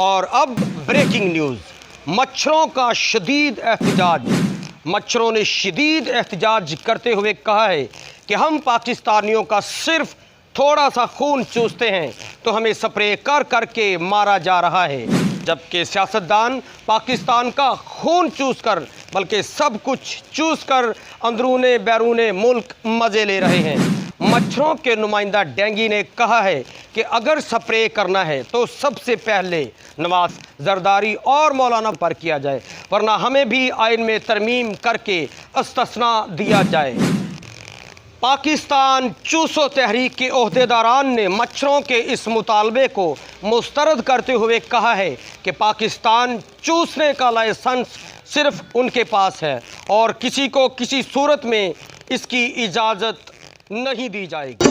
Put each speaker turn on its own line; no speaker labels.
और अब breaking news, मच्छरों का शदीद एहतजाज। मच्छरों ने शदीद एहतजाज करते हुए कहा है कि हम पाकिस्तानियों का सिर्फ थोड़ा सा खून चूसते हैं तो हमें स्प्रे कर करके मारा जा रहा है, जबकि सियासतदान पाकिस्तान का खून चूस कर बल्कि सब कुछ चूस कर अंदरूने बैरूने मुल्क मज़े ले रहे हैं। मच्छरों के नुमाइंदा डेंगी ने कहा है कि अगर स्प्रे करना है तो सबसे पहले नवाज, जरदारी और मौलाना पर किया जाए, वरना हमें भी आइन में तरमीम करके इस्तिस्ना दिया जाए। पाकिस्तान चूसो तहरीक के ओहदेदारान ने मच्छरों के इस मुतालबे को मुस्तरद करते हुए कहा है कि पाकिस्तान चूसने का लाइसेंस सिर्फ उनके पास है और किसी को किसी सूरत में इसकी इजाज़त नहीं दी जाएगी।